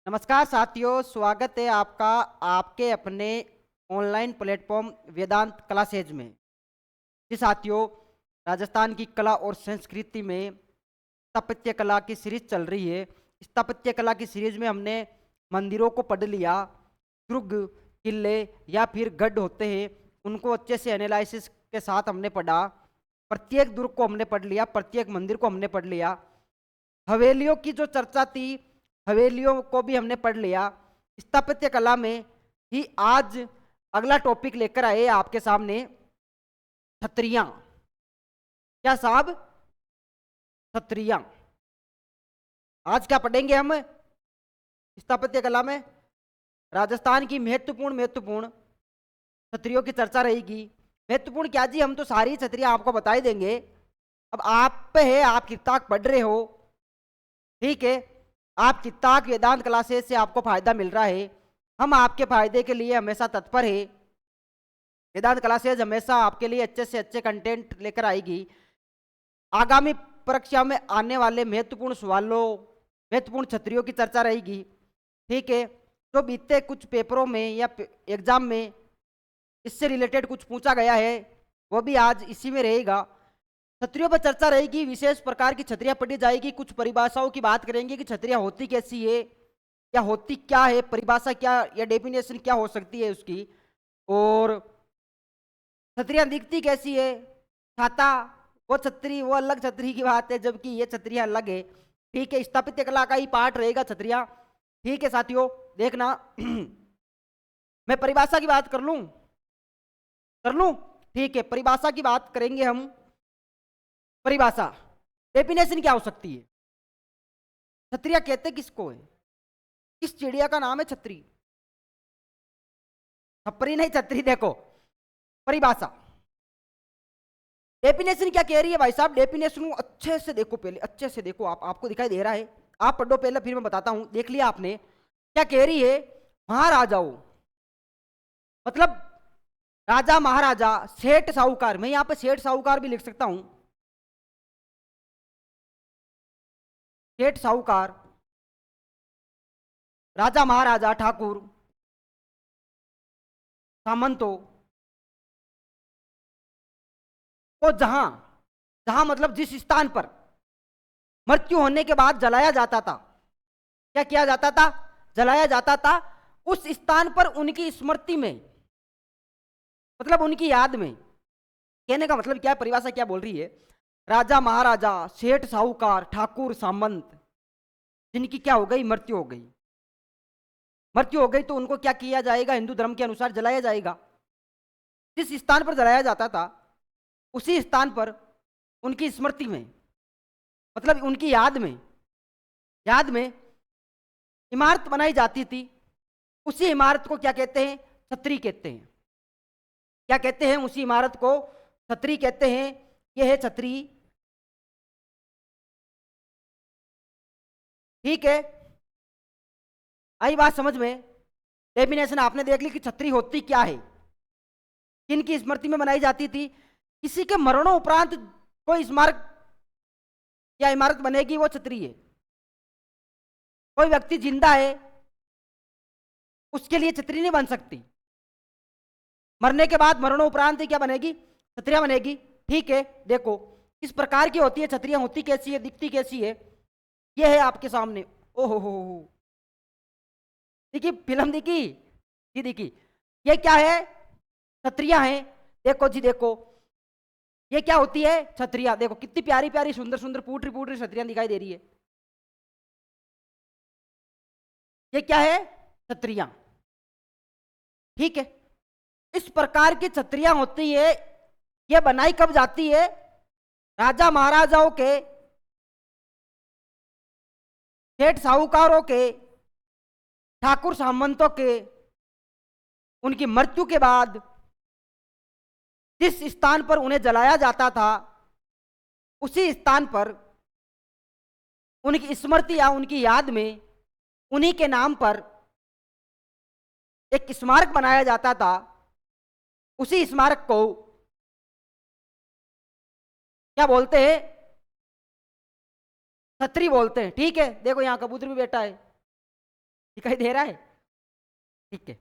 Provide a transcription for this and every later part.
नमस्कार साथियों, स्वागत है आपका आपके अपने ऑनलाइन प्लेटफॉर्म वेदांत क्लासेज में। जी साथियों, राजस्थान की कला और संस्कृति में स्थापत्य कला की सीरीज चल रही है। स्थापत्य कला की सीरीज में हमने मंदिरों को पढ़ लिया। दुर्ग, किले या फिर गढ़ होते हैं, उनको अच्छे से एनालिसिस के साथ हमने पढ़ा। प्रत्येक दुर्ग को हमने पढ़ लिया, प्रत्येक मंदिर को हमने पढ़ लिया। हवेलियों की जो चर्चा थी, हवेलियों को भी हमने पढ़ लिया। स्थापत्य कला में ही आज अगला टॉपिक लेकर आए आपके सामने, छतरियां। क्या साहब? छतरियां। आज क्या पढ़ेंगे हम स्थापत्य कला में? राजस्थान की महत्वपूर्ण महत्वपूर्ण छतरियों की चर्चा रहेगी। महत्वपूर्ण क्या जी, हम तो सारी छतरियां आपको बता ही देंगे। अब आप पे है, आप किताब पढ़ रहे हो, ठीक है। आप किताब वेदांत क्लासेस से आपको फायदा मिल रहा है, हम आपके फायदे के लिए हमेशा तत्पर है। वेदांत क्लासेस हमेशा आपके लिए अच्छे से अच्छे कंटेंट लेकर आएगी। आगामी परीक्षा में आने वाले महत्वपूर्ण सवालों, महत्वपूर्ण छतरियों की चर्चा रहेगी, ठीक है। जो बीते कुछ पेपरों में या एग्जाम में इससे रिलेटेड कुछ पूछा गया है, वो भी आज इसी में रहेगा। छतरियों पर चर्चा रहेगी, विशेष प्रकार की छतरियां पढ़ी जाएगी, कुछ परिभाषाओं की बात करेंगे कि छतरियां होती कैसी है या होती क्या है, परिभाषा क्या या डेफिनेशन क्या हो सकती है उसकी, और छतरियां दिखती कैसी है। छाता, वो छतरी, वो अलग छतरी की बात है, जबकि ये छतरियां अलग है, ठीक है। स्थापत्य कला का ही पार्ट रहेगा छतरियां, ठीक है साथियों। देखना मैं परिभाषा की बात कर लूं, ठीक है। परिभाषा की बात करेंगे हम। परिभाषा, डेफिनेशन क्या हो सकती है? छतरिया कहते किसको है? किस चिड़िया का नाम है छतरी? छपरी नहीं, छतरी। देखो परिभाषा, डेफिनेशन क्या कह रही है भाई साहब? डेफिनेशन को अच्छे से देखो, पहले अच्छे से देखो। आपको दिखाई दे रहा है? आप पढ़ो पहले, फिर मैं बताता हूं। देख लिया आपने? क्या कह रही है? महाराजाओं, मतलब राजा महाराजा, सेठ साहूकार। मैं यहां पे सेठ साहूकार भी लिख सकता हूं। सेठ साहूकार, राजा महाराजा, ठाकुर, सामंतों को जहां जहां मतलब जिस स्थान पर मृत्यु होने के बाद जलाया जाता था, क्या किया जाता था? जलाया जाता था। उस स्थान पर उनकी स्मृति में, मतलब उनकी याद में। कहने का मतलब क्या है, परिभाषा क्या बोल रही है? राजा महाराजा, सेठ साहूकार, ठाकुर सामंत, जिनकी क्या हो गई? मृत्यु हो गई। मृत्यु हो गई तो उनको क्या किया जाएगा? हिंदू धर्म के अनुसार जलाया जाएगा। जिस स्थान पर जलाया जाता था, उसी स्थान पर उनकी स्मृति में, मतलब उनकी याद में इमारत बनाई जाती थी। उसी इमारत को क्या कहते हैं? छतरी कहते हैं। क्या कहते हैं? उसी इमारत को छतरी कहते हैं। यह है छतरी, ठीक है। आई बात समझ में? डेफिनेशन आपने देख ली कि छतरी होती क्या है, किनकी स्मृति में बनाई जाती थी। किसी के मरणोपरांत कोई स्मारक या इमारत बनेगी, वो छतरी है। कोई व्यक्ति जिंदा है, उसके लिए छतरी नहीं बन सकती। मरने के बाद, मरणोपरांत क्या बनेगी? छतरियां बनेगी, ठीक है। देखो किस प्रकार की होती है छतरियां, होती कैसी है, दिखती कैसी है, ये है आपके सामने। ओहो हो, देखिए फिल्म दिखी जी, दिखी। ये क्या है? छतरियां हैं। देखो जी, देखो ये क्या होती है? छतरियां। देखो कितनी प्यारी प्यारी, सुंदर सुंदर, पूटरी पूटरी छतरियां दिखाई दे रही है। ये क्या है? छतरियां, ठीक है। इस प्रकार की छतरियां होती है। ये बनाई कब जाती है? राजा महाराजाओं के, सेठ साहूकारों के, ठाकुर सामंतों के, उनकी मृत्यु के बाद जिस स्थान पर उन्हें जलाया जाता था, उसी स्थान पर उनकी स्मृति या उनकी याद में, उन्हीं के नाम पर एक स्मारक बनाया जाता था। उसी स्मारक को क्या बोलते हैं? छतरी बोलते हैं, ठीक है। देखो यहां कबूतर भी बैठा है, दिखाई दे रहा है? ठीक है,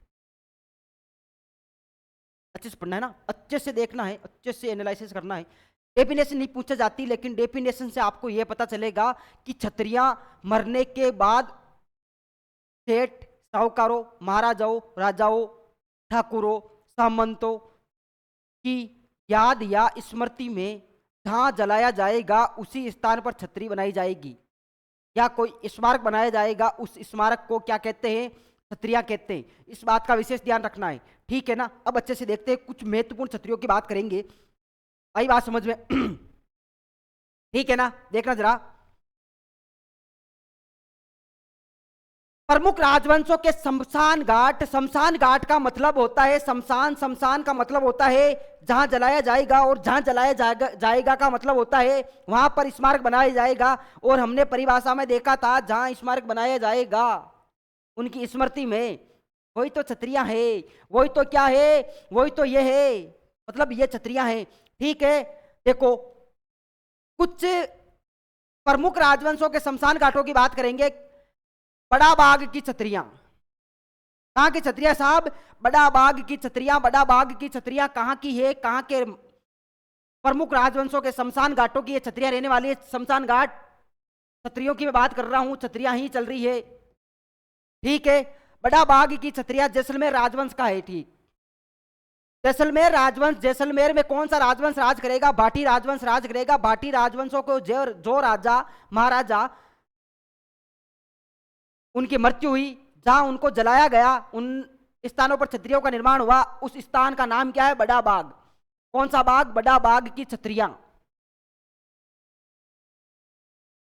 अच्छे से पढ़ना है ना, अच्छे से देखना है, अच्छे से एनालिसिस करना है। डेफिनेशन नहीं पूछा जाती, लेकिन डेफिनेशन से आपको यह पता चलेगा कि क्षत्रिया मरने के बाद सेठ, साहूकारों, महाराजाओं, राजाओं, ठाकुरों, सामंतों की याद या स्मृति में जहां जलाया जाएगा उसी स्थान पर छतरी बनाई जाएगी, या कोई स्मारक बनाया जाएगा, उस स्मारक को क्या कहते हैं? छत्रियां कहते हैं। इस बात का विशेष ध्यान रखना है, ठीक है ना। अब अच्छे से देखते हैं, कुछ महत्वपूर्ण छत्रियों की बात करेंगे, आई बात समझ में? ठीक है ना, देखना जरा। प्रमुख राजवंशों के शमशान घाट का मतलब होता है शमशान का मतलब होता है जहां जलाया जाएगा, और जहां जलाया जाएगा का मतलब होता है वहां पर स्मारक बनाया जाएगा। और हमने परिभाषा में देखा था, जहां स्मारक बनाया जाएगा उनकी स्मृति में, वही तो क्षत्रियां है, वही तो क्या है, वही तो ये है, मतलब ये क्षत्रियां हैं, ठीक है। देखो, कुछ प्रमुख राजवंशों के शमशान घाटों की बात करेंगे। बड़ा बाग की छतरियां, कहां की छतरियां साहब? बड़ा बाग की छतरियां। बड़ा बाग की छतरियां कहां की है? कहां के प्रमुख राजवंशों के शमशान घाटों की ये छतरियां रहने वाली है। शमशान घाट छतरियों की मैं बात कर रहा हूं, छतरियां ही चल रही है, ठीक है। बड़ा बाग की छतरियां जैसलमेर राजवंश का है, ठीक। जैसलमेर राजवंश, जैसलमेर में कौन सा राजवंश राज करेगा? भाटी राजवंश राज करेगा। भाटी राजवंशों को जो राजा महाराजा उनकी मृत्यु हुई, जहां उनको जलाया गया, उन स्थानों पर छतरियों का निर्माण हुआ, उस स्थान का नाम क्या है? बड़ा बाग। कौन सा बाग? बड़ा बाग की छतरियां।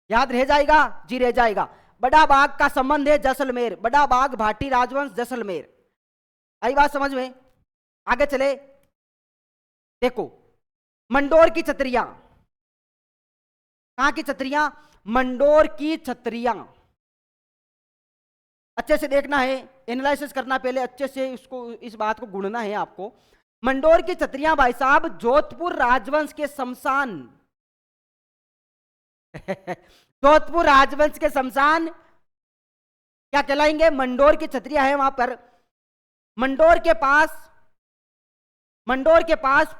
याद रह जाएगा जी, रह जाएगा। बड़ा बाग का संबंध है जैसलमेर, बड़ा बाग भाटी राजवंश जैसलमेर। आई बात समझ में? आगे चले, देखो मंडोर की छतरियां, कहां की छतरियां? मंडोर की छतरियां। अच्छे से देखना है, एनालिसिस करना, पहले अच्छे से इसको, इस बात को गुणना है आपको। मंडोर की छतरियां भाई साहब जोधपुर राजवंश के शमशान जोधपुर राजवंश के शमशान क्या कहलाएंगे? मंडोर की छतरियां है वहां पर। मंडोर के पास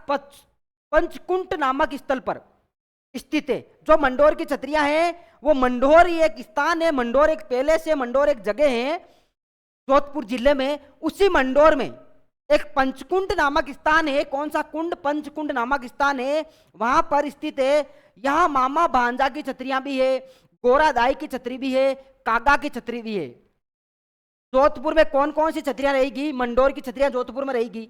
पंचकुंट नामक स्थल पर स्थित है। जो मंडोर की छतरियां हैं, वो मंडोर ही एक स्थान है, मंडोर एक पैलेस है, मंडोर एक जगह है जोधपुर जिले में। उसी मंडोर में एक पंचकुंड नामक स्थान है। कौन सा कुंड? पंचकुंड नामक स्थान है, वहां पर स्थित है। यहां मामा भांजा की छतरियां भी है, गोरादाई की छतरी भी है, कागा की छतरी भी है। जोधपुर में कौन कौन सी छतरियां रहेगी? मंडोर की छतरियां जोधपुर में रहेगी।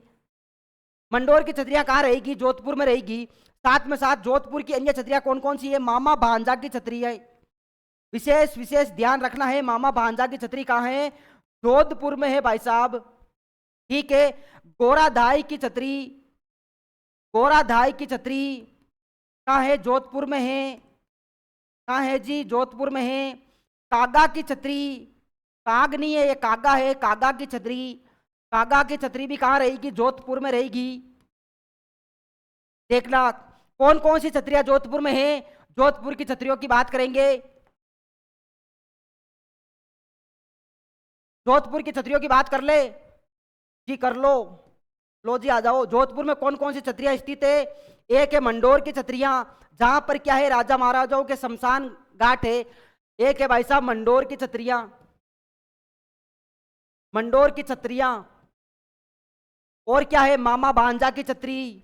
मंडोर की छतरियां कहां रहेगी? जोधपुर में रहेगी। साथ में साथ जोधपुर की अन्य छतरियां कौन कौन सी है? मामा भांजा की छतरी है। विशेष विशेष ध्यान रखना है, मामा भांजा की छतरी कहां है? जोधपुर में है भाई साहब, ठीक है। गोराधाई की छतरी, गोराधाई की छतरी कहां है? जोधपुर में है। कहां है जी? जोधपुर में है। कागा की छतरी, काग नहीं है ये, कागा है, कागा की छतरी। कागा की छतरी भी कहां रहेगी? जोधपुर में रहेगी। देखना कौन कौन सी छतरियां जोधपुर में है। जोधपुर की छतरियों की बात करेंगे। जोधपुर की छतरियों की बात कर ले जी, कर लो, लो जी, आ जाओ। जोधपुर में कौन कौन सी छतरियां स्थित है? एक है मंडोर की छतरियां, जहां पर क्या है? राजा महाराजाओं के शमशान घाट है। एक है भाई साहब मंडोर की छतरियां, मंडोर की छतरियां। और क्या है? मामा भांजा की छतरी,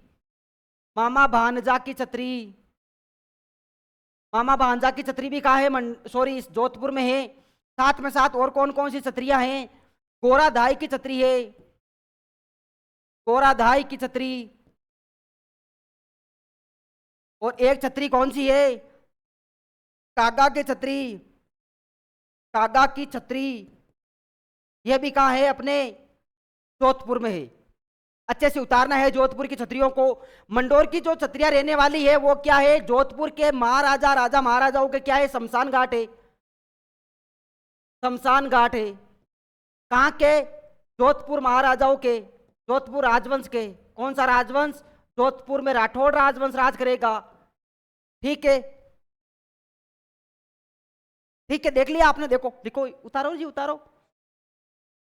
मामा भांजा की छतरी। मामा भांजा की छतरी भी कहा है? सॉरी, जोधपुर में है। साथ में साथ और कौन कौन सी छतरियां हैं? गोराधाई की छतरी है, गोराधाई की छतरी। और एक छतरी कौन सी है? कागा की छतरी, कागा की छतरी। यह भी कहां है? अपने जोधपुर में है। अच्छे से उतारना है जोधपुर की छतरियों को। मंडोर की जो छतरियां रहने वाली है वो क्या है? जोधपुर के महाराजा, राजा महाराजाओं के क्या है? शमशान घाट है, शमशान घाट है। कहां के? जोधपुर महाराजाओं के, जोधपुर राजवंश के। कौन सा राजवंश? जोधपुर में राठौड़ राजवंश राज करेगा, ठीक है, ठीक है। देख लिया आपने? देखो देखो, उतारो जी, उतारो।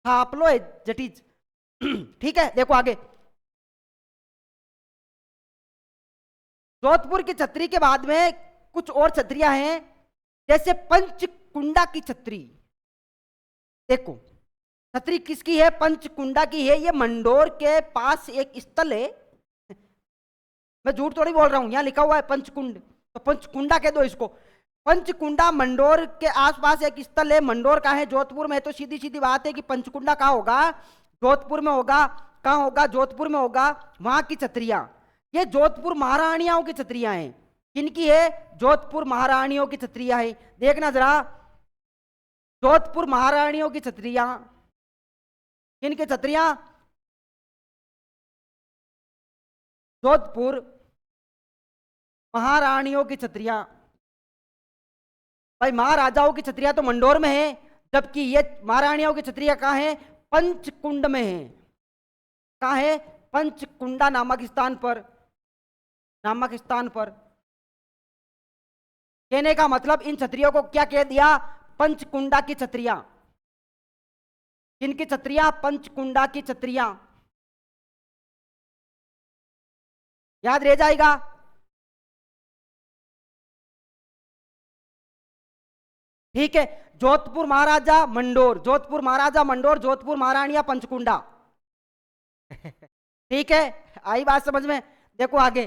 छाप लो जटीज। ठीक है, देखो आगे। जोधपुर की छतरी के बाद में कुछ और छतरियां हैं, जैसे पंचकुंडा की छतरी। देखो छतरी किसकी है? पंचकुंडा की है। ये मंडोर के पास एक स्थल है, मैं झूठ थोड़ी बोल रहा हूं, यहां लिखा हुआ है पंचकुंड, तो पंचकुंडा कह दो इसको। पंचकुंडा मंडोर के आसपास एक स्थल है। मंडोर का है? जोधपुर में। तो सीधी सीधी बात है कि पंचकुंडा कहाँ होगा? जोधपुर में होगा। कहाँ होगा? जोधपुर में होगा। वहां की छतरियां, ये जोधपुर महारानियों की छतरियां हैं। किनकी है? जोधपुर महारानियों की छतरियां है। देखना जरा, जोधपुर महारानियों की छतरियां, किनकी छतरियां? जोधपुर महारानियों की छतरियां। भाई महाराजाओं की छतरियां तो मंडोर में है, जबकि ये महारानियों की छतरियां कहाँ है? पंचकुंड में है। कहाँ है? पंचकुंडा नामक स्थान पर। नामक स्थान पर। कहने का मतलब इन छतरियों को क्या कह दिया? पंचकुंडा की छतरियां। किनकी छतरियां? पंचकुंडा की छतरियां। याद रह जाएगा। ठीक है, जोधपुर महाराजा मंडोर, जोधपुर महाराजा मंडोर, जोधपुर महारानिया पंचकुंडा। ठीक है, आई बात समझ में? देखो आगे।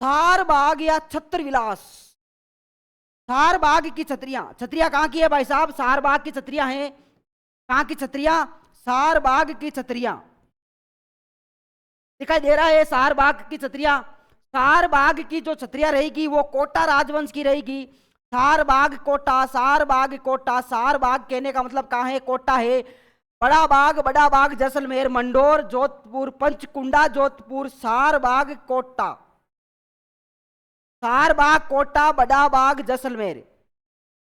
थार बाग या छत्र विलास। सार बाग की छतरियां, छतरियां कहां की है भाई साहब? सार बाग की छतरियां हैं। कहां की छतरियां? सार बाग की छतरियां। दिखाई दे रहा है सार बाग की छतरियां। सार बाग की जो छतरियां रहेगी वो कोटा राजवंश की रहेगी। सार बाग कोटा, सार बाग कोटा। सार बाग कहने का मतलब कहां है? कोटा है। बड़ा बाग जैसलमेर, मंडोर, जोधपुर, पंचकुंडा, जोधपुर, सार बाग कोटा। सार बाग कोटा, बड़ा बाग जैसलमेर।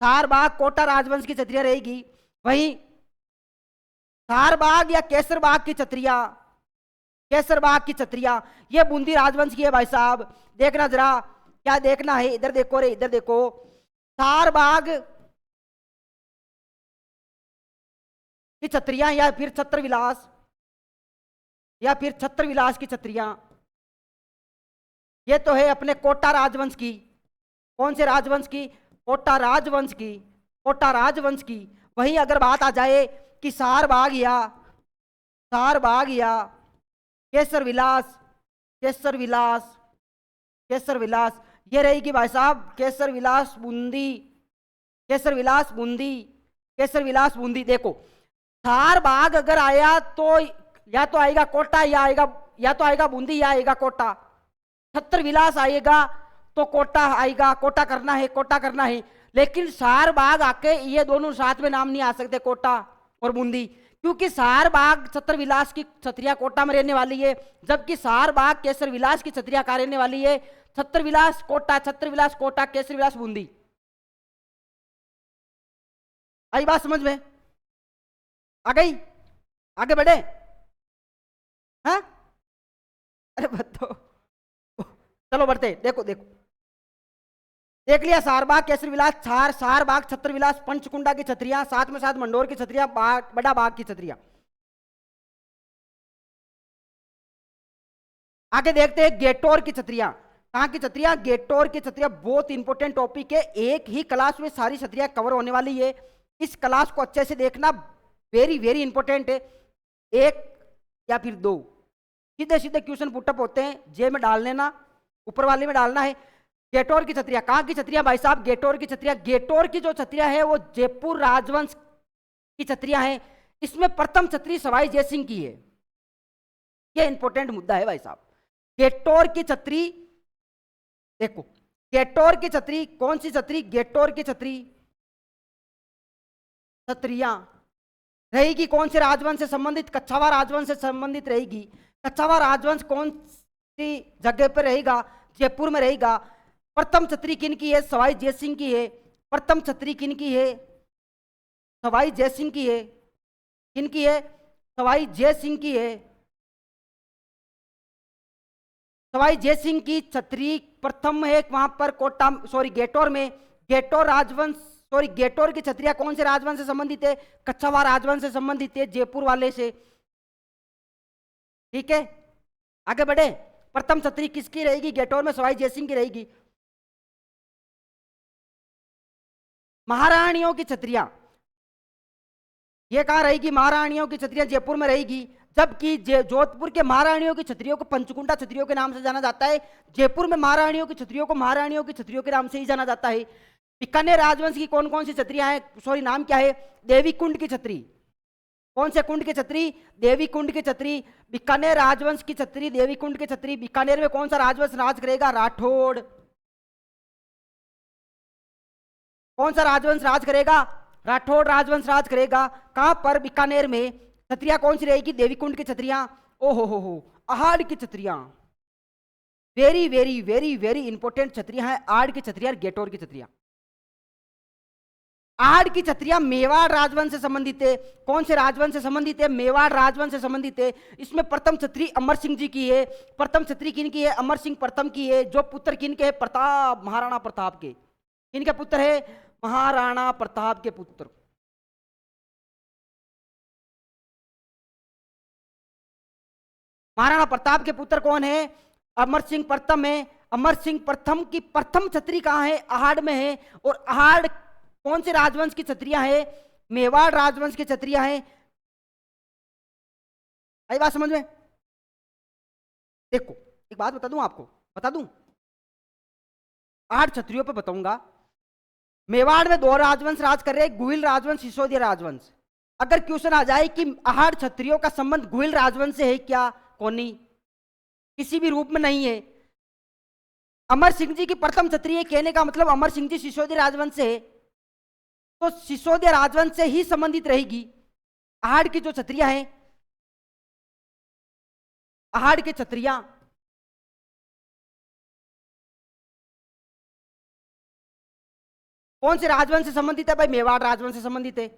सार बाग कोटा राजवंश की छतरियां रहेगी। वहीं सार बाग या केसर बाग की छतरियां, केसर बाग की छतरियां ये बूंदी राजवंश की है भाई साहब। देखना जरा, क्या देखना है? इधर देखो रे, इधर देखो। सार बाग की छतरियां या फिर छत्र विलास, या फिर छत्र विलास की छतरियां, ये तो है अपने कोटा राजवंश की। कौन से राजवंश की? कोटा राजवंश की। कोटा राजवंश की। वहीं अगर बात आ जाए कि सार बाग या केसर विलास, केसर विलास, केसर विलास, ये रहेगी भाई साहब केसर विलास बूंदी, केसर विलास बूंदी, केसर विलास बूंदी। देखो सार बाग अगर आया तो या तो आएगा कोटा या तो आएगा बूंदी या आएगा कोटा। छत्र विलास आएगा तो कोटा आएगा, कोटा करना है, कोटा करना है। लेकिन सार बाग आके ये दोनों साथ में नाम नहीं आ सकते, कोटा और बूंदी, क्योंकि सार बाग छत्र विलास की छतरिया कोटा में रहने वाली है, जबकि सार बाग केसर विलास की छतरिया कहाँ रहने वाली है? छत्र विलास कोटा, छत्र विलास कोटा, केसर विलास बूंदी। आई बात समझ में? आ गई? आगे बढ़े? हाँ, अरे बताओ, चलो बढ़ते। देखो देखो, देख लिया सार बाग, केसर विलास, सार बाग, छत्र विलास, पंचकुंडा की छतरियां, साथ में साथ मंडोर की छतरियां, बड़ा बाग की छतरियां। आगे देखते हैं गेटोर की छतरियां। कहां की छतरियां? गेटोर की छतरियां। बहुत इंपॉर्टेंट टॉपिक है, एक ही क्लास में सारी छतरियां कवर होने वाली है। इस क्लास को अच्छे से देखना, वेरी वेरी इंपॉर्टेंट है। एक या फिर दो सीधे सीधे क्वेश्चन पुटअप होते हैं, जे में डाल लेना, ऊपर वाले में डालना है। गेटोर की छतरियां, कहां की छतरियां भाई साहब? गेटोर की छतरियां। गेटोर की जो छतरियां है वो जयपुर राजवंश की छतरियां हैं। इसमें प्रथम छतरी सवाई जयसिंह की है। ये इंपॉर्टेंट मुद्दा है भाई साहब। गेटोर की छतरी, देखो गेटोर की छतरी, कौन सी छतरी? गेटोर की छतरी छतरियां रहेगी कौन से राजवंश से संबंधित? कच्छावा राजवंश से संबंधित रहेगी। कच्छावा राजवंश कौन सी जगह पर रहेगा? जयपुर में रहेगा। प्रथम छतरी किन की है? सवाई जयसिंह की है। प्रथम छतरी किन की है? सवाई जयसिंह की है। किन की है? सवाई जयसिंह की है। सवाई जयसिंह की छतरी प्रथम है वहां पर कोटा, सॉरी गेटोर में। गेटोर राजवंश सॉरी गेटोर की छत्रियां कौन से राजवंश से संबंधित है? कच्छावा राजवंश से संबंधित है, जयपुर वाले से। ठीक है, आगे बढ़े। प्रथम छत्री किसकी रहेगी? गेटोर में सवाई जयसिंह की रहेगी। महारानियों की छत्रियां ये कहां रहेगी? महारानियों की छत्रियां जयपुर में रहेगी, जबकि जोधपुर के महारानियों की छत्रियों को पंचकुंडा छत्रियों के नाम से जाना जाता है। जयपुर में महारानियों की छत्रियों को महारानियों की छत्रियों के नाम से ही जाना जाता है। बीकानेर राजवंश की कौन कौन सी छत्रियां हैं? सॉरी नाम क्या है? देवी कुंड की छत्री। कौन से कुंड की छत्री? देवी कुंड की छत्री। बीकानेर राजवंश की छत्री देवी कुंड की छत्री। बीकानेर में कौन सा राजवंश राज करेगा? राठौड़। कौन सा राजवंश राज करेगा? राठौड़ राजवंश राज करेगा। कहां पर? बीकानेर में। छत्रियां कौन सी रहेगी? देवी कुंड की छत्रियां। ओहो हो, आहाड़ की छत्रियां, very very very very important छत्रियां हैं आड़ की छत्रियां, गेटोर की छत्रियां। आड़ की छत्रियां मेवाड़ राजवंश से संबंधित है। कौन से राजवंश से संबंधित है? मेवाड़ राजवंश से संबंधित है। इसमें प्रथम छत्री अमर सिंह जी की है। प्रथम छत्री किन की है? अमर सिंह प्रथम की है। जो पुत्र किन के है? प्रताप, महाराणा प्रताप के। किनके पुत्र है? महाराणा प्रताप के पुत्र। महाराणा प्रताप के पुत्र कौन है? अमर सिंह प्रथम है। अमर सिंह प्रथम की प्रथम छत्री कहां है? आहाड़ में है। और आहाड़ कौन से राजवंश की छत्रियां हैं? मेवाड़ राजवंश की छत्रियां हैं। आई बात समझ में? देखो एक बात बता दूं आपको, बता दूं 8 छत्रियों पे बताऊंगा। मेवाड़ में 2 राजवंश राज कर रहे हैं, गुहिल राजवंश, सिसोदिया राजवंश। अगर क्वेश्चन आ जाए कि आहाड़ छत्रियों का संबंध गुहिल राजवंश से है क्या? कोनी, किसी भी रूप में नहीं है। अमर सिंह जी की प्रथम छत्री है, कहने का मतलब अमर सिंह जी सिसोदिया राजवंश से है, तो सिसोदिया राजवंश से ही संबंधित रहेगी। आहाड़ की जो छत्रियां हैं, आहाड़ की छत्रियां कौन से राजवंश से संबंधित है? भाई मेवाड़ राजवंश से संबंधित है।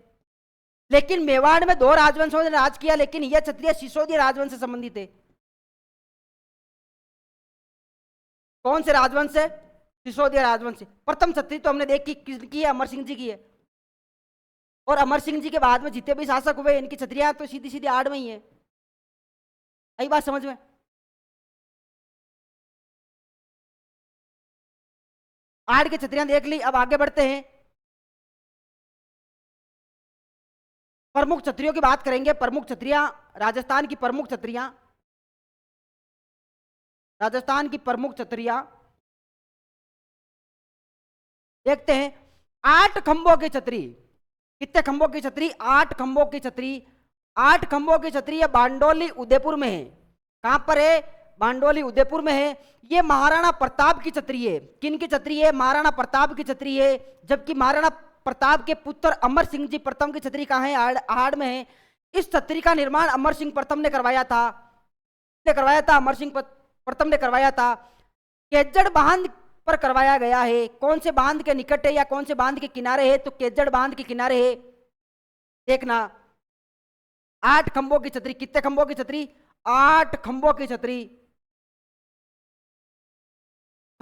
लेकिन मेवाड़ में 2 राजवंशों ने राज किया, लेकिन यह क्षत्रिय सिसोदिया राजवंश से संबंधित है। कौन से राजवंश से? सिसोदिया राजवंश से। प्रथम क्षत्रिय तो हमने देख की है, अमर सिंह जी की है। और अमर सिंह जी के बाद में जितने भी शासक हुए, इनकी क्षत्रियां तो सीधी सीधी आड़ में ही है। आई बात समझ में? आड़ की क्षत्रियां देख ली, अब आगे बढ़ते हैं। प्रमुख क्षत्रियों की बात करेंगे। प्रमुख क्षत्रियां, राजस्थान की प्रमुख क्षत्रियां, राजस्थान की प्रमुख क्षत्रियां देखते हैं। 8 खंभों की छतरी। कितने खंभों की छतरी? 8 खंभों की छतरी। 8 खंभों की छतरी है, बांडोली उदयपुर में है। कहां पर है? बांडोली उदयपुर में है। ये महाराणा प्रताप की छतरी है। किन की छतरी है? महाराणा प्रताप की छतरी है। जबकि महाराणा प्रताप के पुत्र अमर सिंह जी प्रथम की छतरी कहां है? आहाड़ में है। इस छतरी का निर्माण अमर सिंह प्रथम ने करवाया था। अमर सिंह प्रथम ने करवाया था। केजड़ बांध पर करवाया गया है। कौन से बांध के निकट है या कौन से बांध के किनारे है? तो केजड़ बांध के किनारे है। देखना, 8 खंभों की छतरी। कितने खंभों की छतरी? 8 खंभों की छतरी।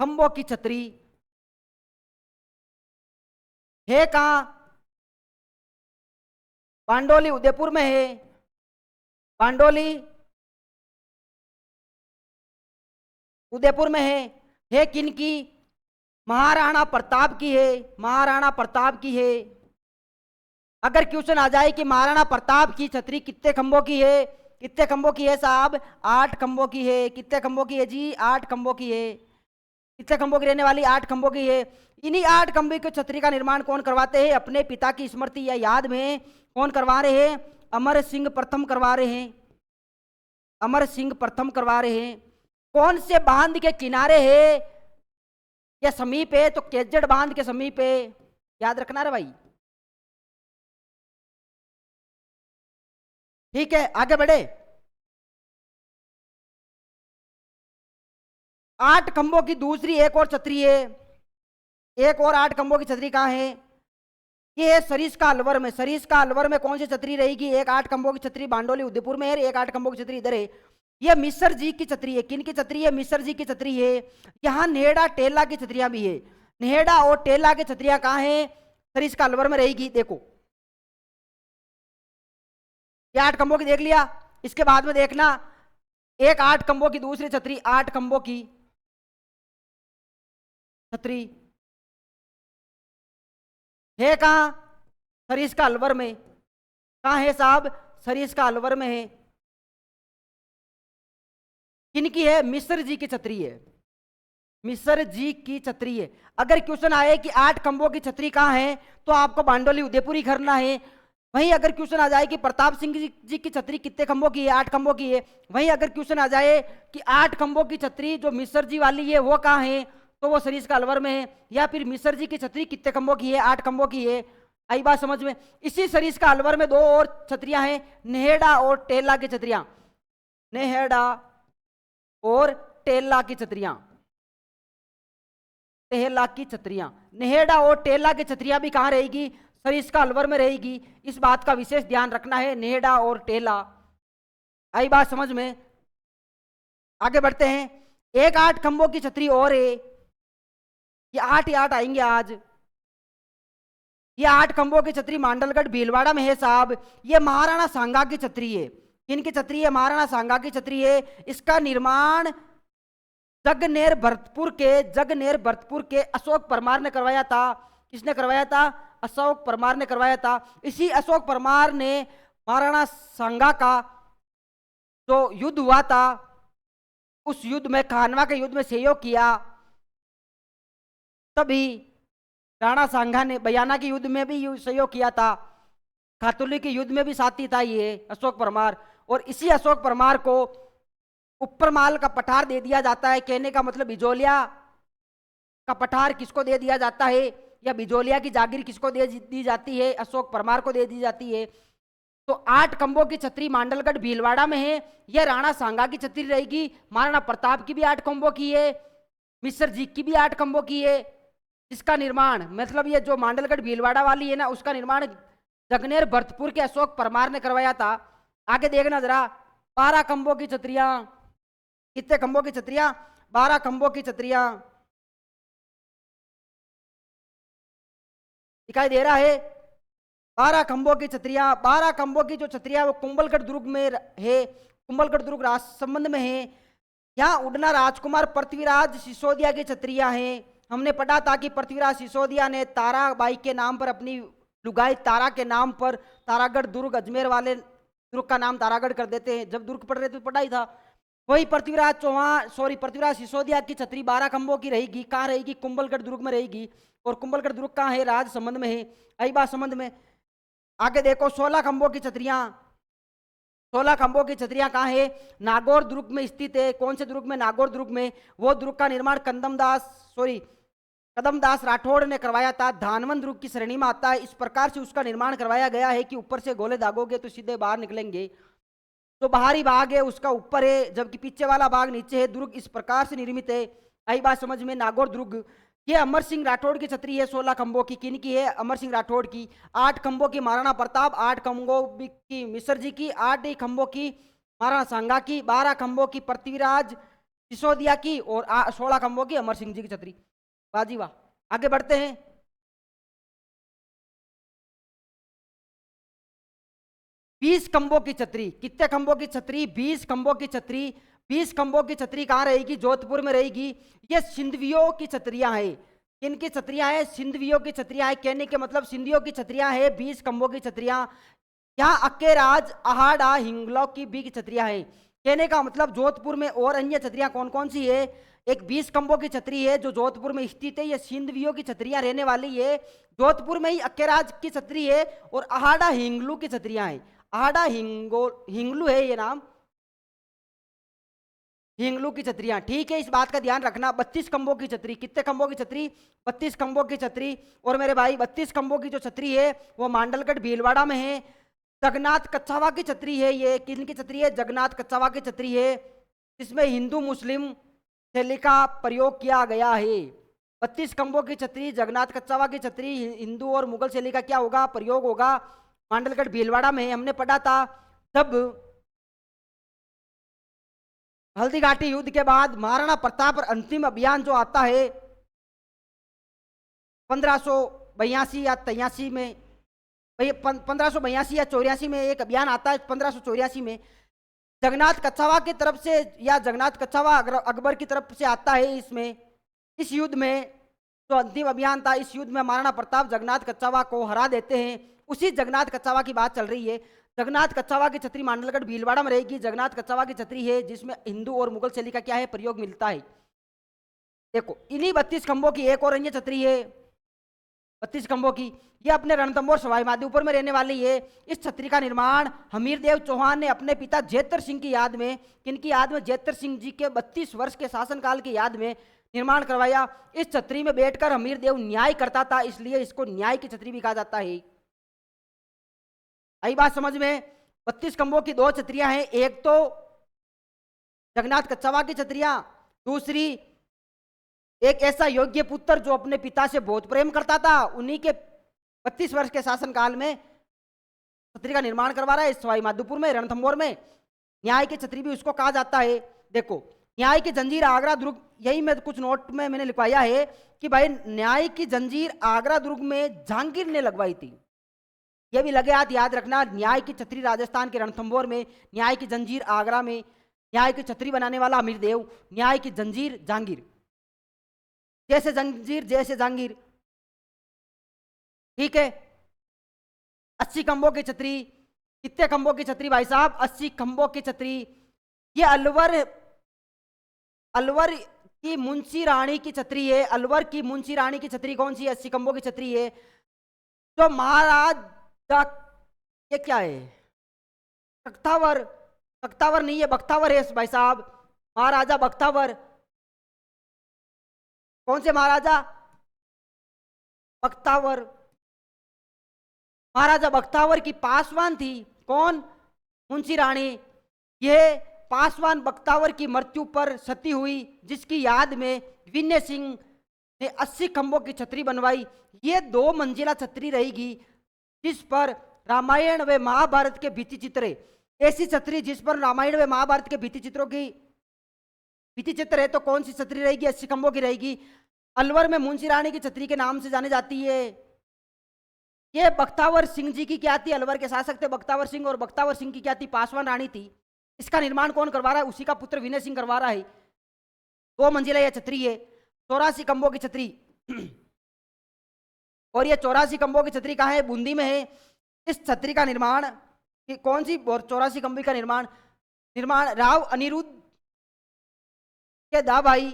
खंभों की छतरी है कहां? बांडोली उदयपुर में है। बांडोली उदयपुर में है किन की? महाराणा प्रताप की है। महाराणा प्रताप की है। अगर क्वेश्चन आ जाए कि महाराणा प्रताप की छतरी कितने खंभों की है? कितने खंभों की है साहब? 8 खंभों की है। कितने खंभों की है जी? 8 खंभों की है। कितने खंभों की रहने वाली? 8 खंभों की है। इन्हीं 8 खंभे की छतरी का निर्माण कौन करवाते हैं? अपने पिता की स्मृति या याद में कौन करवा रहे हैं? अमर सिंह प्रथम करवा रहे हैं। अमर सिंह प्रथम करवा रहे हैं। कौन से बांध के किनारे है या समीप है? तो केजड़ बांध के समीप है। याद रखना रे भाई। ठीक है, आगे बढ़े। 8 खंभों की दूसरी एक और छतरी है। एक और 8 खंभों की छतरी कहां है? ये है सरिस्का अलवर में। सरिस्का अलवर में कौन सी छतरी रहेगी? एक 8 खंभों की छतरी बांडोली उदयपुर में है, एक 8 खंभों की छतरी इधर है। ये मिसर जी की छतरी है। किन की छतरी है? मिसर जी की छतरी है। यहाँ नेहड़ा टेला की छतरियां भी है। नेहड़ा और टेला की छतरियां कहां है? सरिस्का अलवर में रहेगी। देखो ये 8 खंभों की देख लिया। इसके बाद में देखना एक 8 खंभों की दूसरी छतरी, 8 खंभों की छतरी है कहां? सरिस्का अलवर में। कहां है साहब? सरिस्का अलवर में है। किनकी है? मिश्र जी की छतरी है। मिश्र जी की छतरी है। अगर क्वेश्चन आए कि 8 खंभों की छतरी कहां है, तो आपको बांडोली उदयपुरी करना है। वहीं अगर क्वेश्चन आ जाए कि प्रताप सिंह जी की छतरी कितने खंभों की है? 8 खंभों की है। वहीं अगर क्वेश्चन आ जाए कि 8 खंभों की छतरी जो मिश्र जी वाली है वो कहां है, तो वो सरिस्का अलवर में है। या फिर मिश्र जी की छतरी कितने खंभों की है? 8 खंभों की है। आई बात समझ में? इसी सरिस्का अलवर में 2 और छतरियां हैं, नेहेड़ा और टेला की छतरियां। नेहेड़ा और टेला की छतरियां, टेला की छतरियां। नेहेड़ा और टेला की छतरियां भी कहां रहेगी? सरिस्का अलवर में रहेगी। इस बात का विशेष ध्यान रखना है, नेहेड़ा और टेला। आई बात समझ में? आगे बढ़ते हैं। एक 8 खंभों की छतरी और है, ये 8 ही 8 आएंगे आज। ये 8 खंभों की छतरी मांडलगढ़ भीलवाड़ा में है साहब। ये महाराणा सांगा की छतरी है। किनकी छतरी है? महाराणा सांगा की छतरी है। इसका निर्माण जगनेर भरतपुर के अशोक परमार ने करवाया था। किसने करवाया था? अशोक परमार ने करवाया था। इसी अशोक परमार ने महाराणा सांगा का जो युद्ध हुआ था, उस युद्ध में, खानवा के युद्ध में सहयोग किया। तभी राणा सांगा ने बयाना के युद्ध में भी सहयोग किया था। खातुली के युद्ध में भी साथी था ये अशोक परमार। और इसी अशोक परमार को उपरमाल का पठार दे दिया जाता है। कहने का मतलब बिजोलिया का पठार किसको दे दिया जाता है, या बिजोलिया की जागीर किसको दे दी जाती है? अशोक परमार को दे दी जाती है। तो 8 खंभों की छतरी मांडलगढ़ भीलवाड़ा में है। यह राणा सांगा की छतरी रहेगी। महाराणा प्रताप की भी 8 खंभों की है। मिश्र जी की भी 8 खंभों की है। इसका निर्माण, मतलब ये जो मांडलगढ़ भीलवाड़ा वाली है ना, उसका निर्माण जगनेर भरतपुर के अशोक परमार ने करवाया था। आगे देखना जरा, 12 खंभों की छतरियां। कितने खंभों की छतरियां? 12 खंभों की छतरियां दिखाई दे रहा है। 12 खंभों की छतरियां। 12 खंभों की जो छतरियां वो कुंभलगढ़ दुर्ग में है। कुंभलगढ़ दुर्ग राजसमंद में है। यहाँ उड़ना राजकुमार पृथ्वीराज सिसोदिया की छतरियां हैं। हमने पढ़ा था कि पृथ्वीराज सिसोदिया ने ताराबाई के नाम पर, अपनी लुगाई तारा के नाम पर, तारागढ़ दुर्ग, अजमेर वाले दुर्ग का नाम तारागढ़ कर देते हैं। जब दुर्ग पढ़ रहे थे तो पढ़ा ही था। वही पृथ्वीराज सिसोदिया की छतरी 12 खंभों की रहेगी। कहाँ रहेगी? कुंभलगढ़ दुर्ग में रहेगी। और कुंभलगढ़ दुर्ग कहाँ है? राजसमंद में है। आई बात समझ में? आगे देखो, 16 खंभों की छतरियां। 16 खंभों की छतरियां कहाँ है? नागौर दुर्ग में स्थित है। कौन से दुर्ग में? नागौर दुर्ग में। वो दुर्ग का निर्माण कदमदास राठौड़ ने करवाया था। धानवन दुर्ग की श्रेणी में आता है। इस प्रकार से उसका निर्माण करवाया गया है कि ऊपर से गोले दागोगे तो सीधे बाहर निकलेंगे। तो बाहरी भाग है उसका ऊपर है, जबकि पीछे वाला भाग नीचे है। दुर्ग इस प्रकार से निर्मित है। आई बात समझ में? नागौर दुर्ग। ये अमर सिंह राठौड़ की छतरी है 16 खंभों की। किन की है? अमर सिंह राठौड़ की। 8 खंभों की महाराणा प्रताप, 8 खंभों की मिश्र जी की, 8 ही खंभों की महाराणा सांगा की, 12 खंभों की पृथ्वीराज सिसोदिया की, और 16 खंभों की अमर सिंह जी की छतरी। बाजी वाह। आगे बढ़ते हैं। 20 खंभों की छतरी। कितने खंभों की छतरी? 20 खंभों की छतरी। 20 खंभों की छतरी कहाँ रहेगी? जोधपुर में रहेगी। ये सिंधवियों की छतरियां हैं। किनकी छतरियां हैं? सिंधवियों की छतरियां हैं। कहने के मतलब सिंधियों की छतरियां हैं 20 खंभों की छतरियां। यहाँ अक्केराज, अहाड़ा, हिंगलो की भी छतरियां हैं। कहने का मतलब जोधपुर में और अन्य छतरियां कौन कौन सी है? एक 20 खंभों की छतरी है जो जोधपुर में स्थित है। ये सिंधवियों की छतरियां रहने वाली है। जोधपुर में ही अक्केराज की छतरी है और अहाड़ा हिंगलू की छतरियां हैं। आड़ा हिंगलू है ये नाम, हिंगलू की छतरियां। ठीक है, इस बात का ध्यान रखना। 32 खंभों की छतरी। कितने खंभों की छतरी? 32 खंभों की छतरी। और मेरे भाई 32 खंभों की जो छतरी है वो मांडलगढ़ भीलवाड़ा में है। जगन्नाथ कच्छावा की छतरी है ये। किन की छतरी है? जगन्नाथ कच्छावा की छतरी है। इसमें हिंदू मुस्लिम शैली का प्रयोग किया गया है। 32 खंभों की छतरी, जगन्नाथ कच्छावा की छतरी, हिंदू और मुगल शैली का क्या होगा? प्रयोग होगा। मांडलगढ़ भीलवाड़ा में हमने पढ़ा था जब हल्दीघाटी युद्ध के बाद महाराणा प्रताप पर अंतिम अभियान जो आता है 1582 या 83 में, 1582 या 84 में एक अभियान आता है। 1584 में जगन्नाथ कच्छावा की तरफ से या जगन्नाथ कच्छावा अकबर की तरफ से आता है। इसमें इस युद्ध में जो अंतिम अभियान था, इस युद्ध में महाराणा प्रताप जगन्नाथ कच्छावा को हरा देते हैं। उसी जगन्नाथ कच्छावा की बात चल रही है। जगन्नाथ कच्छावा की छतरी मांडलगढ़ भीलवाड़ा में रहेगी। जगन्नाथ कच्छावा की छतरी है जिसमें हिंदू और मुगल शैली का क्या है, प्रयोग मिलता है। देखो इन्हीं 32 खंभों की एक और अन्य छतरी है, 32 खंभों की, ये अपने रणथंभौर सवाई माधोपुर में रहने वाली है। इस छतरी का निर्माण हमीरदेव चौहान ने अपने पिता जेतर सिंह की याद में, किनकी याद में, जेतर सिंह जी के 32 वर्ष के शासनकाल की याद में निर्माण करवाया। इस छतरी में बैठकर हमीरदेव न्याय करता था, इसलिए इसको न्याय की छतरी भी कहा जाता है। आई बात समझ में। 32 खंभों की 2 छतरियां हैं, एक तो जगन्नाथ कच्छावा की छतरियां, दूसरी एक ऐसा योग्य पुत्र जो अपने पिता से बहुत प्रेम करता था, उन्हीं के 32 वर्ष के शासनकाल में छतरी का निर्माण करवा रहा है सवाई माधोपुर में, रणथंभौर में। न्याय की छतरी भी उसको कहा जाता है। देखो न्याय की जंजीर आगरा दुर्ग, यही मैं कुछ नोट में मैंने लिखवाया है कि भाई न्याय की जंजीर आगरा दुर्ग में जहांगीर ने लगवाई थी। यह भी लगे हाथ याद रखना। न्याय की छतरी राजस्थान के रणथंभौर में, न्याय की जंजीर आगरा में, न्याय की छतरी बनाने वाला हमीरदेव, न्याय की जंजीर जहांगीर। जैसे जंजीर जैसे जहांगीर, ठीक है। 80 खंभों की छतरी, कितने खंभों की छतरी भाई साहब, 80 खंभों की छतरी। ये अलवर की मुंशी रानी की छतरी है। अलवर की मुंशी रानी की छतरी कौन सी है, 80 खंभों की छतरी है। जो महाराज, ये क्या है, बख्तावर, बख्तावर नहीं है, बख्तावर है भाई साहब, महाराजा बख्तावर। कौन से महाराजा, बख्तावर। महाराजा बख्तावर की पासवान थी कौन, मुंशी रानी। यह पासवान बख्तावर की मृत्यु पर सती हुई, जिसकी याद में विनय सिंह ने 80 खंभों की छतरी बनवाई। ये 2 मंजिला छतरी रहेगी जिस पर रामायण व महाभारत के भित्ति चित्र है। ऐसी छतरी जिस पर रामायण व महाभारत के भित्ति चित्रों की भित्ति चित्र है, तो कौन सी छतरी रहेगी, 80 खंभों की रहेगी। अलवर में मुंशी रानी की छतरी के नाम से जाने जाती है। ये बख्तावर सिंह जी की क्या थी, अलवर के शासक थे बख्तावर सिंह, और बख्तावर सिंह की क्या थी, पासवान रानी थी। इसका निर्माण कौन करवा रहा है, उसी का पुत्र विनय सिंह करवा रहा है। 2 मंजिला यह छतरी है, 84 खंभों की छतरी। और ये 84 खंभों की छतरी कहाँ है, बूंदी में है। इस छतरी का निर्माण कौन सी, 84 खंभे का निर्माण राव अनिरुद्ध के दाई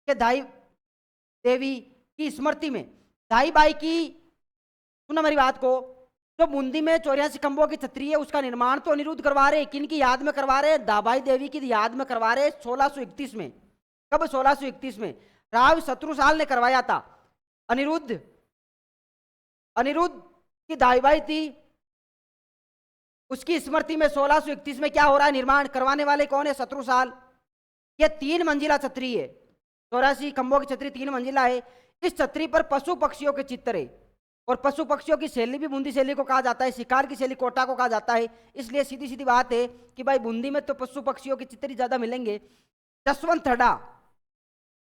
के दाई देवी की स्मृति में। दाई बाई की, सुना मेरी बात को, जो बूंदी में 84 खंभों की छतरी है उसका निर्माण तो अनिरुद्ध करवा रहे, किनकी याद में करवा रहे, दाबाई देवी की याद में करवा रहे 1631 में। कब, 1631 में राव शत्रुसाल ने करवाया था। अनिरुद्ध की दाईबाई थी, उसकी स्मृति में 1631 में क्या हो रहा है, निर्माण करवाने वाले कौन है, शत्रुसाल। यह 3 मंजिला छतरी है, 84 खंभों की छतरी 3 मंजिला है। इस छतरी पर पशु पक्षियों के चित्र है, और पशु पक्षियों की शैली भी बूंदी शैली को कहा जाता है, शिकार की शैली कोटा को कहा जाता है। इसलिए सीधी सीधी बात है कि भाई बूंदी में तो पशु पक्षियों के चित्र ज्यादा मिलेंगे। जसवंत थड़ा,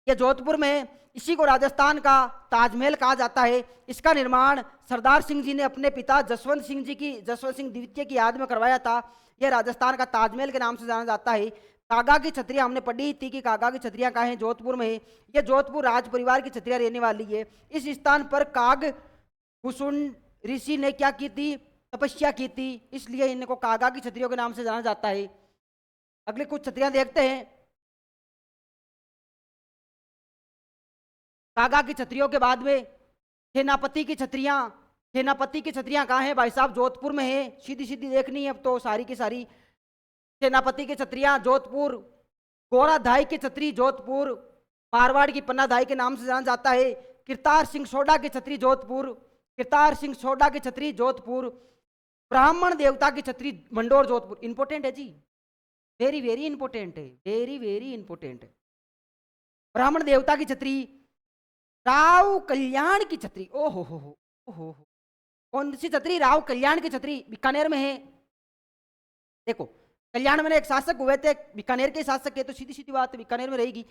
यह जोधपुर में, इसी को राजस्थान का ताजमहल कहा जाता है। इसका निर्माण सरदार सिंह जी ने अपने पिता जसवंत सिंह द्वितीय की याद में करवाया था। यह राजस्थान का ताजमहल के नाम से जाना जाता है। कागा की छतरियां हमने पढ़ी थी कि कागा की छतरियां कहाँ हैं, जोधपुर में है। यह जोधपुर राज परिवार की छतरियां रहने वाली है। इस स्थान पर काग भूषुंड ऋषि ने क्या की थी, तपस्या की थी, इसलिए इनको कागा की छतरियों के नाम से जाना जाता है। अगले कुछ छतरियां देखते हैं। कागा की छतरियों के बाद में सेनापति की छतरियां, सेनापति की छतरियां कहाँ हैं भाई साहब, जोधपुर में है। सीधी सीधी देखनी है अब तो सारी की सारी। सेनापति की छतरियां जोधपुर। गोराधाई की छतरी जोधपुर, मारवाड़ की पन्नाधाई के नाम से जाना जाता है। किरतार सिंह सोडा की छतरी जोधपुर, किरतार सिंह सोडा की छतरी जोधपुर। ब्राह्मण देवता की छतरी मंडोर जोधपुर। इंपोर्टेंट है जी, वेरी वेरी इंपोर्टेंट है, वेरी वेरी इंपोर्टेंट है। ब्राह्मण देवता की छतरी। राव कल्याण की छतरी, ओहो हो, कौन सी छतरी, राव कल्याण की छतरी, बीकानेर में है। देखो कल्याण में एक शासक हुए थे, बीकानेर के शासक है, तो सीधी सीधी बात बीकानेर में रहेगी।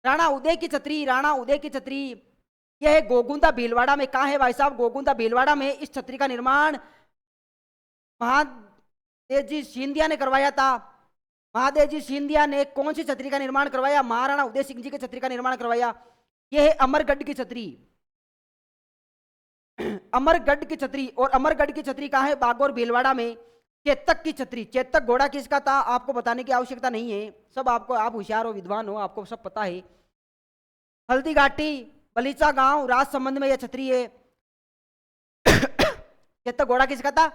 राणा उदय की छतरी, राणा उदय की छतरी यह है गोगुंदा भीलवाड़ा में। कहाँ है भाई साहब? गोगुंदा भीलवाड़ा में। इस छतरी का निर्माण महादेव जी सिंधिया ने करवाया था। महादेव जी सिंधिया ने कौन सी छतरी का निर्माण करवाया? महाराणा उदय सिंह जी की छतरी का निर्माण करवाया। यह है अमरगढ़ की छतरी। अमरगढ़ की छतरी। और अमरगढ़ की छतरी कहाँ है? बागौर भीलवाड़ा में। चेतक की छतरी। चेतक घोड़ा किसका था? आपको बताने की आवश्यकता नहीं है, सब आपको, आप होशियार हो, विद्वान हो, आपको सब पता है। हल्दी घाटी बलीचा गांव राजसमंद में यह छतरी है। चेतक घोड़ा किसका था?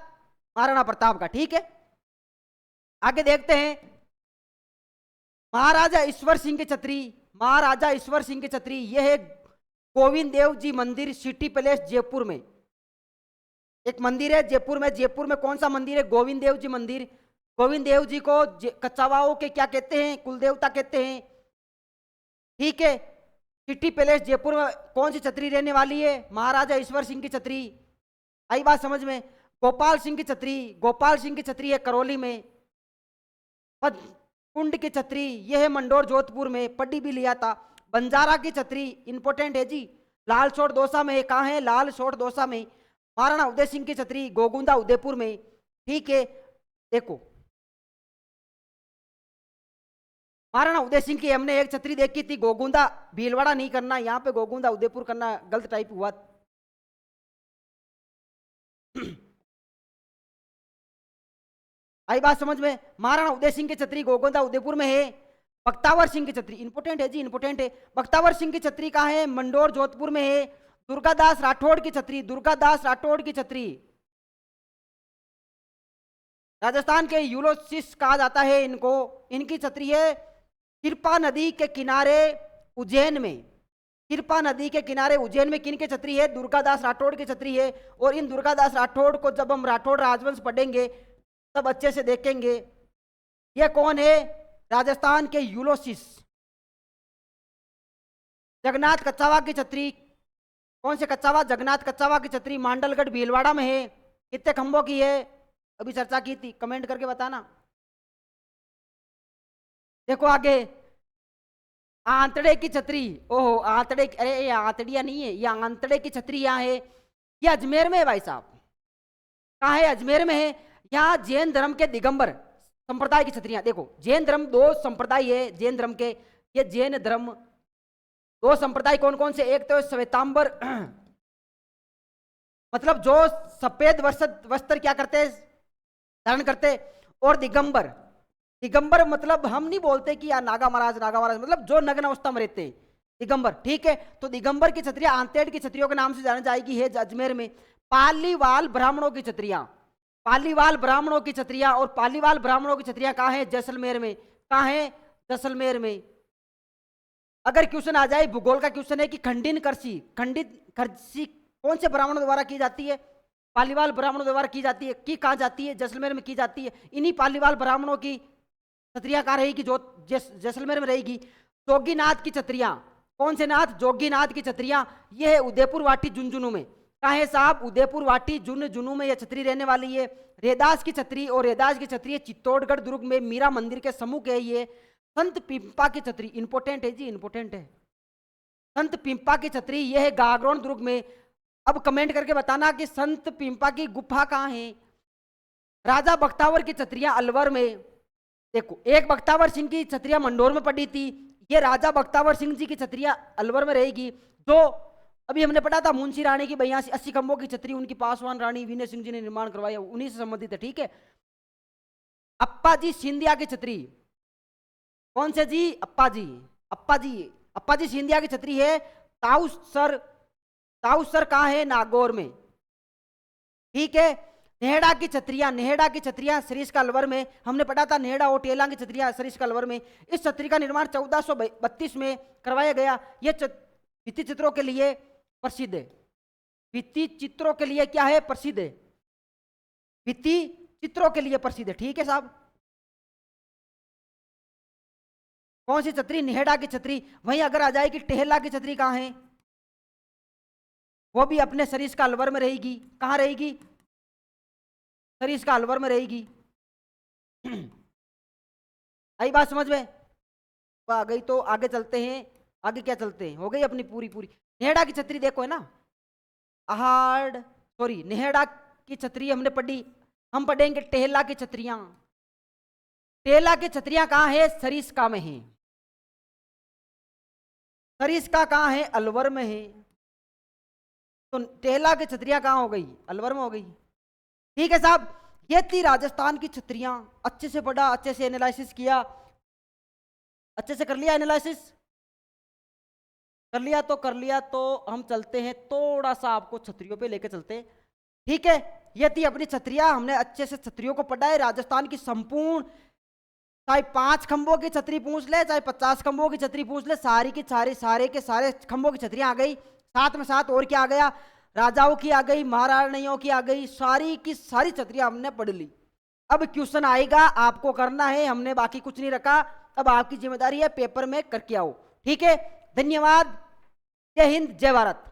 महाराणा प्रताप का। ठीक है, आगे देखते हैं। महाराजा ईश्वर सिंह की छतरी। महाराजा ईश्वर सिंह की छतरी। यह है गोविंद देव जी मंदिर, सिटी पैलेस जयपुर में। एक मंदिर है जयपुर में। जयपुर में कौन सा मंदिर है? गोविंद देव जी मंदिर। गोविंद देव जी को कच्चावाओं के क्या कहते हैं? कुलदेवता कहते हैं। ठीक है, सिटी पैलेस जयपुर में कौन सी छतरी रहने वाली है? महाराजा ईश्वर सिंह की छतरी। आई बात समझ में? गोपाल सिंह की छतरी। गोपाल सिंह की छतरी है करौली में। कुंड की छतरी यह है मंडोर जोधपुर में, पढ़ी भी लिया था। बंजारा की छतरी इंपोर्टेंट है जी, लालसोट दौसा में। कहाँ है? लालसोट दौसा में। महाराणा उदय सिंह की छतरी गोगुंदा उदयपुर में। ठीक है, देखो महाराणा उदय सिंह की हमने एक छतरी देखी थी, गोगुंदा भीलवाड़ा नहीं करना, यहाँ पे गोगुंदा उदयपुर करना, गलत टाइप हुआ। आई बात समझ में? महाराणा उदय सिंह की छतरी गोगुंदा उदयपुर में है। बख्तावर सिंह की छतरी इंपोर्टेंट है जी, इंपोर्टेंट है। बख्तावर सिंह की छतरी कहाँ है? मंडोर जोधपुर में है। दुर्गादास राठौड़ की छतरी। दुर्गादास राठौड़ की छतरी राजस्थान के यूलोसिस कहा जाता है इनको। इनकी छतरी है कृपा नदी के किनारे उज्जैन में। कृपा नदी के किनारे उज्जैन में किन की छतरी है? दुर्गादास राठौड़ की छतरी है। और इन दुर्गादास राठौड़ को जब हम राठौड़ राजवंश पढ़ेंगे तब अच्छे से देखेंगे। ये कौन है? राजस्थान के यूलोसिस। जगन्नाथ कच्छावा की छतरी कौन से कच्छावा? जगन्नाथ कच्छावा की छतरी मांडलगढ़ भीलवाड़ा में है। कितने खंभों की है? अभी चर्चा की थी, कमेंट करके बताना। देखो आगे, आंतड़े की छतरी। ओहो, आंतड़े, अरे ये आंतड़िया नहीं है, ये आंतड़े की छतरी यहाँ है। ये अजमेर में है भाई साहब। कहाँ है? अजमेर में है। यहाँ जैन धर्म के दिगंबर संप्रदाय की छतरियां। देखो जैन धर्म दो संप्रदाय है जैन धर्म के। ये जैन धर्म दो संप्रदाय कौन कौन से? एक तो श्वेतांबर मतलब जो सफेद वस्त्र क्या करते, धारण करते, और दिगंबर। दिगंबर मतलब हम नहीं बोलते कि यार नागा महाराज, नागा महाराज मतलब जो नग्न अवस्था में रहते हैं, दिगंबर। ठीक है, तो दिगंबर की छतरियां आंतेड़ की छतरियों के नाम से जानी जाएगी है अजमेर में। पालीवाल ब्राह्मणों की छतरियां। पालीवाल ब्राह्मणों की छतरियां। और पालीवाल ब्राह्मणों की छतरियां कहाँ है? जैसलमेर में। कहाँ है? जैसलमेर में। अगर क्वेश्चन आ जाए, भूगोल का क्वेश्चन है कि खंडित कृषि कौन से ब्राह्मणों द्वारा की जाती है? पालीवाल ब्राह्मणों द्वारा की जाती है। की कहाँ जाती है? जैसलमेर में की जाती है। इन्हीं पालीवाल ब्राह्मणों की छतरियां कहाँ रहेगी? जो जैसलमेर में रहेगी। जोगीनाथ की छतरियां। कौन से नाथ? जोगीनाथ की छतरियां। यह है उदयपुर वाटी झुंझुनू में। कहाँ है साहब? उदयपुर वाटी झुंझुनू में यह छतरी रहने वाली है। रेदास की छतरी, और रेदास की छतरी चित्तौड़गढ़ दुर्ग में मीरा मंदिर के सम्मुख है। ये संत पिंपा की छतरी इंपोर्टेंट है जी, इंपोर्टेंट है। संत पिंपा की छतरी यह है गागरोन दुर्ग में। अब कमेंट करके बताना कि संत पिंपा की गुफा कहाँ है? राजा बख्तावर की छतरियां अलवर में। देखो, एक बख्तावर सिंह की छतरियां मंडोर में पड़ी थी, ये राजा बख्तावर सिंह जी की छतरियां अलवर में रहेगी। जो अभी हमने पढ़ा था मुंशी रानी की 82 खंभों की छतरी उनकी पासवान रानी विनय सिंह जी ने निर्माण करवाया, उन्हीं से संबंधित है। ठीक है, अप्पा जी सिंधिया की छतरी कौन से जी? अप्पा जी। अप्पा जी सिंधिया की छतरी है ताउसर। ताउसर कहाँ है? नागौर में। ठीक है, नेहड़ा की छतरियां सरिस्का अलवर में। हमने पढ़ा था नेहड़ा और टेला की छतरियां सरिस्का अलवर में। इस छतरी का निर्माण 1432 में करवाया गया। यह भित्ति चित्रों के लिए प्रसिद्ध है। भित्ति चित्रों के लिए क्या है? प्रसिद्ध है। भित्ति चित्रों के लिए प्रसिद्ध है। ठीक है साहब, कौन सी छतरी? नेहड़ा की छतरी। वहीं अगर आ जाए कि टेहला की छतरी कहाँ है? वो भी अपने सरिस्का अलवर में रहेगी। कहाँ रहेगी? सरिस्का अलवर में रहेगी। आई बात समझ में? आ गई तो आगे चलते हैं। आगे क्या चलते हैं? हो गई अपनी पूरी। नेहड़ा की छतरी देखो है ना, नेहड़ा की छतरी हमने पढ़ी, हम पढ़ेंगे टेहला की छतरियां। टेहला की छतरियां कहां है? सरिस्का में है। सरिस्का कहां है? अलवर में है। तो टेहला की छतरियां कहां हो गई? अलवर में हो गई। ठीक है साहब, ये थी राजस्थान की छतरियां। अच्छे से पढ़ा, अच्छे से एनालिसिस किया, अच्छे से कर लिया एनालिसिस, कर लिया तो कर लिया। तो हम चलते हैं, थोड़ा सा आपको छतरियों पे लेके चलते हैं। ठीक है, ये थी अपनी छतरियां। हमने अच्छे से छतरियों को पढ़ा है, राजस्थान की संपूर्ण, चाहे 5 खंभों की छतरी पूछ ले, चाहे 50 खंभों की छतरी पूछ ले, सारी की सारी, सारे के सारे खंभों की छतरियां आ गई। साथ में साथ और क्या आ गया? राजाओं की आ गई, महारानियों की आ गई, सारी की सारी छतरियां हमने पढ़ ली। अब क्वेश्चन आएगा, आपको करना है, हमने बाकी कुछ नहीं रखा। अब आपकी जिम्मेदारी है पेपर में करके आओ। ठीक है, धन्यवाद। जय हिंद, जय भारत।